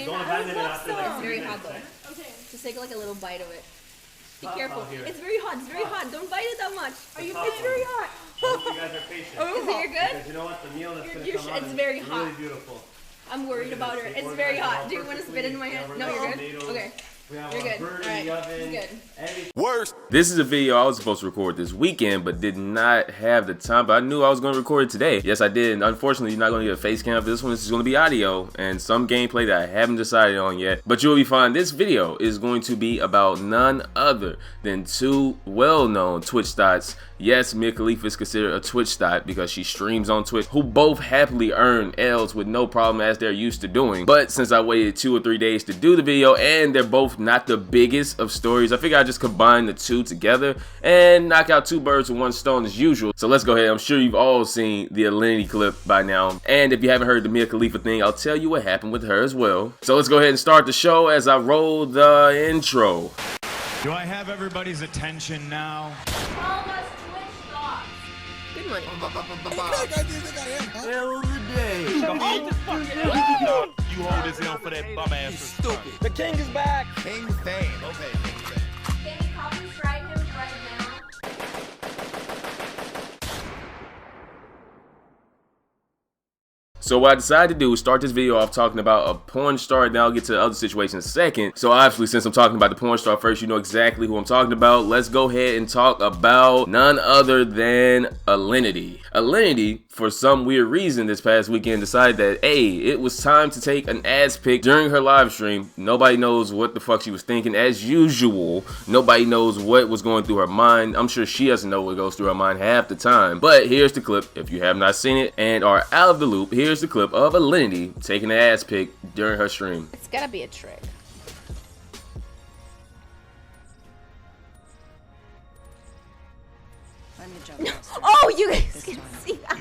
It's very hot though. Okay. Just take like a little bite of it. Be careful. It's very hot. It's very hot. Don't bite it that much. It's very hot. I hope you guys are patient. Is it good? Because you know what? The meal that's going to come out it's very is hot. really beautiful. I'm worried about her. It's very hot. Do you want to spit it in my hand? No, you're good? Okay. You're good. Alright. Good. Worst. This is a video I was supposed to record this weekend, but did not have the time. But I knew I was going to record it today. Yes, I did. And unfortunately, you're not going to get a face cam for this one. This is going to be audio and some gameplay that I haven't decided on yet. But you'll be fine. This video is going to be about none other than two well-known Twitch thoughts. Yes, Mia Khalifa is considered a Twitch thought because she streams on Twitch, who both happily earn L's with no problem as they're used to doing. But since I waited 2 or 3 days to do the video and they're both not the biggest of stories, I figured I'd just combine the two together and knock out 2 birds with 1 stone as usual. So let's go ahead. I'm sure you've all seen the Alinity clip by now. And if you haven't heard the Mia Khalifa thing, I'll tell you what happened with her as well. So let's go ahead and start the show as I roll the intro. Do I have everybody's attention now? Good money. Hell of the day. You hold this L for that bum ass. Stupid. The king is back. King's fame. Okay. Can you copyright him right now? So what I decided to do is start this video off talking about a porn star, then I'll get to the other situation in a second. So obviously, since I'm talking about the porn star first, you know exactly who I'm talking about. Let's go ahead and talk about none other than Alinity. Alinity, for some weird reason this past weekend, decided that, hey, it was time to take an ass pic during her live stream. Nobody knows what the fuck she was thinking. As usual, nobody knows what was going through her mind. I'm sure she doesn't know what goes through her mind half the time. But here's the clip. If you have not seen it and are out of the loop, here's the clip of Alinity taking an ass pic during her stream. It's gotta be a trick. Oh, you guys can see that.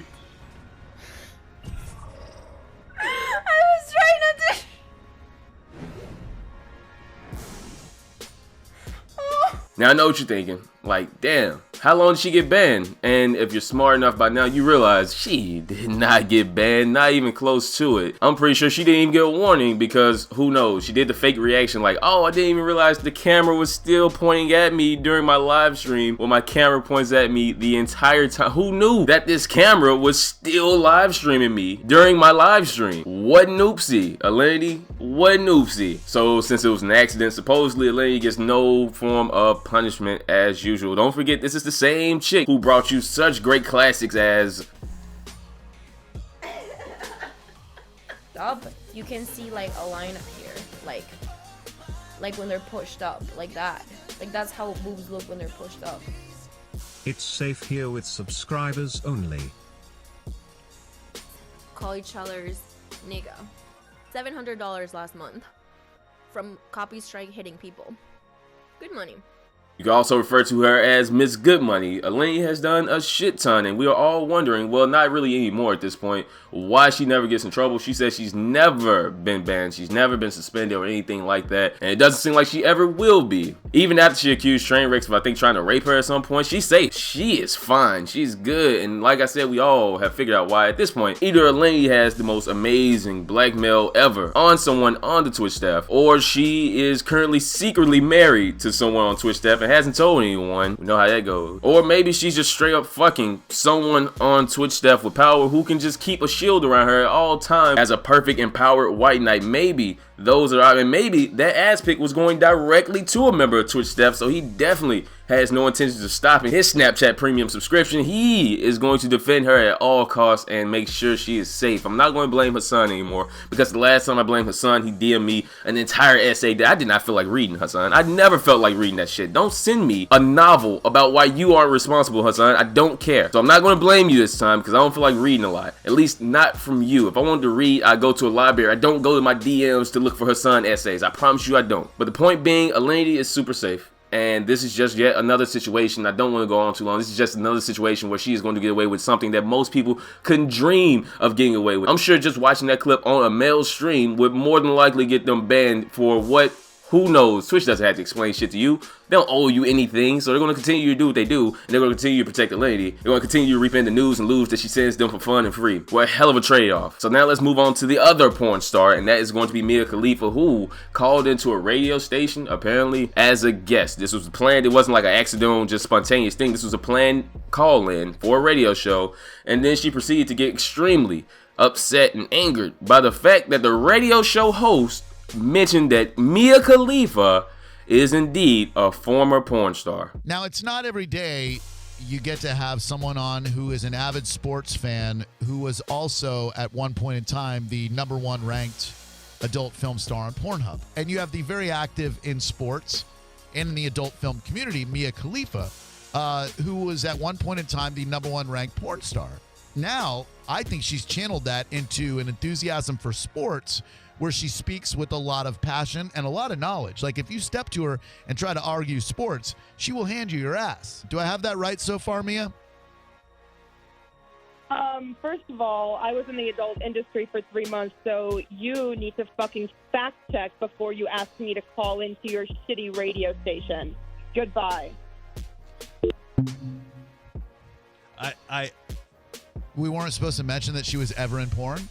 I was trying not to. Oh. Now I know what you're thinking. Like, damn, how long did she get banned? And if you're smart enough by now, you realize she did not get banned, not even close to it. I'm pretty sure she didn't even get a warning because who knows? She did the fake reaction like, oh, I didn't even realize the camera was still pointing at me during my live stream when my camera points at me the entire time. Who knew that this camera was still live streaming me during my live stream? What an oopsie, Alinity, what an oopsie. So since it was an accident, supposedly Alinity gets no form of punishment as usual. Don't forget, this is the same chick who brought you such great classics as Up, you can see like a line up here, like when they're pushed up, like that. Like that's how boobs look when they're pushed up. It's safe here with subscribers only. Call each other's nigga. $700 last month from copy strike hitting people. Good money. you can also refer to her as Miss Good Money. Alinity has done a shit ton, and we are all wondering, well, not really anymore at this point, why she never gets in trouble. She says she's never been banned, she's never been suspended or anything like that, and it doesn't seem like she ever will be. Even after she accused Trainwrecks of, I think, trying to rape her at some point, she's safe. She is fine. She's good, and like I said, we all have figured out why at this point. Either Alinity has the most amazing blackmail ever on someone on the Twitch staff, or she is currently secretly married to someone on Twitch staff and hasn't told anyone. You know how that goes. Or maybe she's just straight up fucking someone on Twitch staff with power who can just keep a shield around her at all times as a perfect empowered white knight. Maybe those are, and maybe that ass pic was going directly to a member of Twitch staff, so he definitely has no intentions of stopping his Snapchat premium subscription. He is going to defend her at all costs and make sure she is safe. I'm not going to blame Hassan anymore, because the last time I blamed Hassan, he DM'd me an entire essay that I did not feel like reading, Hassan. I never felt like reading that shit. Don't send me a novel about why you aren't responsible, Hassan. I don't care. So I'm not going to blame you this time, because I don't feel like reading a lot. At least not from you. If I wanted to read, I go to a library. I don't go to my DMs to look for Hassan essays. I promise you I don't. But the point being, Alinity is super safe. And this is just yet another situation. I don't want to go on too long. This is just another situation where she is going to get away with something that most people couldn't dream of getting away with. I'm sure just watching that clip on a male stream would more than likely get them banned for what Who knows? Twitch doesn't have to explain shit to you. They don't owe you anything, so they're going to continue to do what they do, and they're going to continue to protect Alinity. They're going to continue to reap in the news and lose that she sends them for fun and free. What a hell of a trade-off. So now let's move on to the other porn star, and that is going to be Mia Khalifa, who called into a radio station, apparently, as a guest. This was planned. It wasn't like an accidental, just spontaneous thing. This was a planned call-in for a radio show, and then she proceeded to get extremely upset and angered by the fact that the radio show host mentioned that Mia Khalifa is indeed a former porn star. Now, it's not every day you get to have someone on who is an avid sports fan who was also, at one point in time, the #1 ranked adult film star on Pornhub. And you have the very active in sports and in the adult film community, Mia Khalifa, who was at one point in time the #1 ranked porn star. Now, I think she's channeled that into an enthusiasm for sports where she speaks with a lot of passion and a lot of knowledge. Like, if you step to her and try to argue sports, she will hand you your ass. Do I have that right so far, Mia? First of all, I was in the adult industry for 3 months, so you need to fucking fact check before you ask me to call into your shitty radio station. Goodbye. We weren't supposed to mention that she was ever in porn?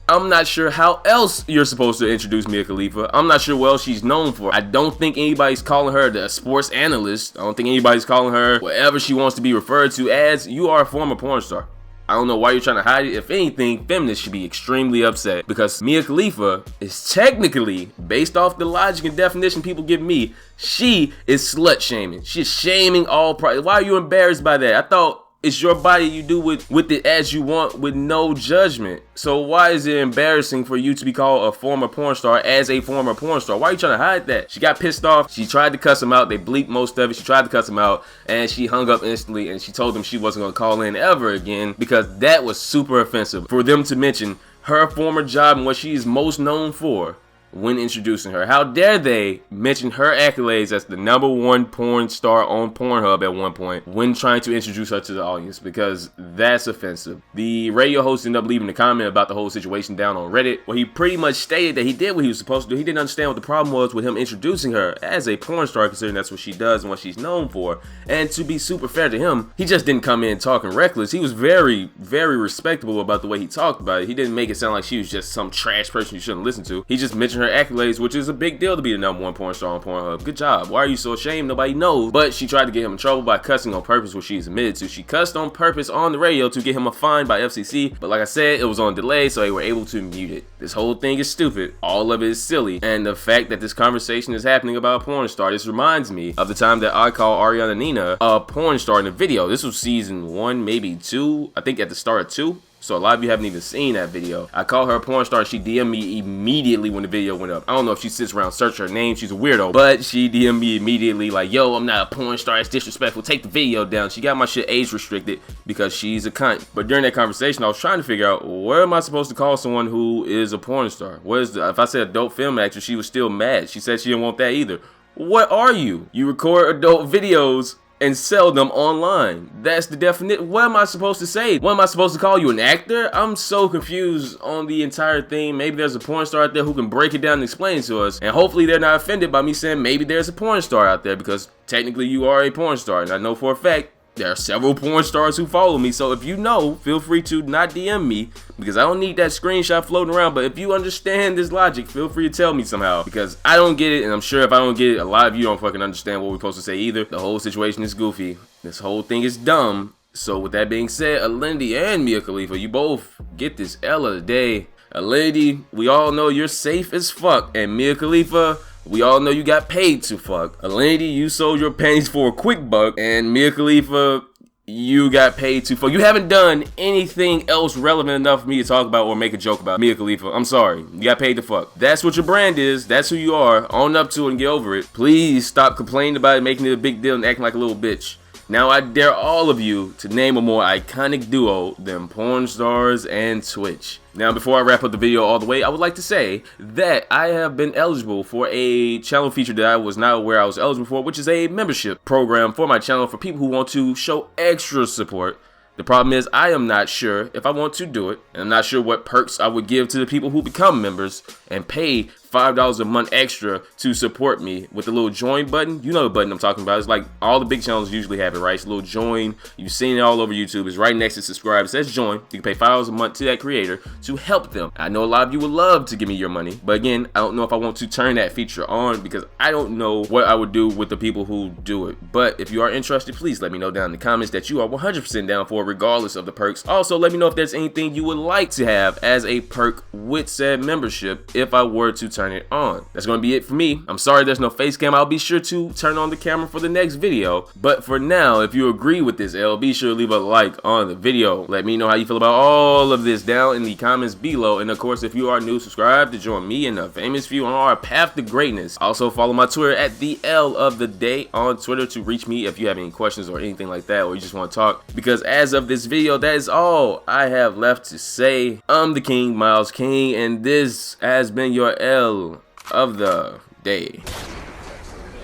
I'm not sure how else you're supposed to introduce Mia Khalifa. I'm not sure what else she's known for. I don't think anybody's calling her the sports analyst. I don't think anybody's calling her whatever she wants to be referred to as. You are a former porn star. I don't know why you're trying to hide it. If anything, feminists should be extremely upset because Mia Khalifa is technically, based off the logic and definition people give me, she is slut shaming. She's shaming all pride. Why are you embarrassed by that? I thought it's your body, you do with it as you want with no judgment. So why is it embarrassing for you to be called a former porn star as a former porn star? Why are you trying to hide that? She got pissed off. She tried to cuss him out. They bleeped most of it. She tried to cuss him out and she hung up instantly and she told them she wasn't going to call in ever again because that was super offensive for them to mention her former job and what she is most known for when introducing her. How dare they mention her accolades as the #1 porn star on Pornhub at one point when trying to introduce her to the audience, because that's offensive. The radio host ended up leaving a comment about the whole situation down on Reddit where he pretty much stated that he did what he was supposed to do. He didn't understand what the problem was with him introducing her as a porn star, considering that's what she does and what she's known for. And to be super fair to him, he just didn't come in talking reckless. He was very, very respectable about the way he talked about it. He didn't make it sound like she was just some trash person you shouldn't listen to. He just mentioned her accolades, which is a big deal to be the #1 porn star on Pornhub. Good job. Why are you so ashamed? Nobody knows. But she tried to get him in trouble by cussing on purpose, which she's admitted to. She cussed on purpose on the radio to get him a fine by FCC, but like I said, it was on delay, so they were able to mute it. This whole thing is stupid. All of it is silly. And the fact that this conversation is happening about a porn star, this reminds me of the time that I called Ariana Nina a porn star in a video. This was season 1, maybe 2. I think at the start of 2. So a lot of you haven't even seen that video. I called her a porn star. She DM'd me immediately when the video went up. I don't know if she sits around searching her name. She's a weirdo. But she DM'd me immediately like, yo, I'm not a porn star. It's disrespectful. Take the video down. She got my shit age restricted because she's a cunt. But during that conversation, I was trying to figure out, where am I supposed to call someone who is a porn star? If I said adult film actress, she was still mad. She said she didn't want that either. What are you? You record adult videos and sell them online. That's the definition. What am I supposed to say? What am I supposed to call you, an actor? I'm so confused on the entire thing. Maybe there's a porn star out there who can break it down and explain it to us. And hopefully they're not offended by me saying maybe there's a porn star out there, because technically you are a porn star. And I know for a fact there are several porn stars who follow me. So if you know, feel free to not DM me, because I don't need that screenshot floating around. But if you understand this logic, feel free to tell me somehow, because I don't get it. And I'm sure if I don't get it, a lot of you don't fucking understand what we're supposed to say either. The whole situation is goofy. This whole thing is dumb. So with that being said, Alinity and Mia Khalifa, you both get this L of the day. Alinity, we all know you're safe as fuck. And Mia Khalifa, we all know you got paid to fuck. Alinity, you sold your panties for a quick buck. And Mia Khalifa, you got paid to fuck. You haven't done anything else relevant enough for me to talk about or make a joke about. Mia Khalifa, I'm sorry. You got paid to fuck. That's what your brand is. That's who you are. Own up to it and get over it. Please stop complaining about it, making it a big deal and acting like a little bitch. Now I dare all of you to name a more iconic duo than porn stars and Twitch. Now before I wrap up the video all the way, I would like to say that I have been eligible for a channel feature that I was not aware I was eligible for, which is a membership program for my channel for people who want to show extra support. The problem is I am not sure if I want to do it, and I'm not sure what perks I would give to the people who become members and pay $5 a month extra to support me with the little join button. You know the button I'm talking about. It's like all the big channels usually have it, right? It's a little join. You've seen it all over YouTube. It's right next to subscribe. It says join. You can pay $5 a month to that creator to help them. I know a lot of you would love to give me your money, but again, I don't know if I want to turn that feature on because I don't know what I would do with the people who do it. But if you are interested, please let me know down in the comments that you are 100% down for, regardless of the perks. Also, let me know if there's anything you would like to have as a perk with said membership if I were to turn it on. That's going to be it for me. I'm sorry there's no face cam. I'll be sure to turn on the camera for the next video. But for now, if you agree with this L, be sure to leave a like on the video. Let me know how you feel about all of this down in the comments below. And of course, if you are new, subscribe to join me and the famous few on our path to greatness. Also, follow my Twitter at the L of the day on Twitter to reach me if you have any questions or anything like that, or you just want to talk. Because as of this video, that is all I have left to say. I'm the King, Miles King, and this has been your L of the day.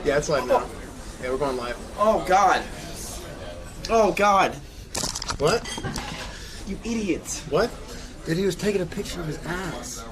Yeah, it's live now. Yeah, we're going live. Oh, God. Oh, God. What? You idiots. What? That he was taking a picture of his ass.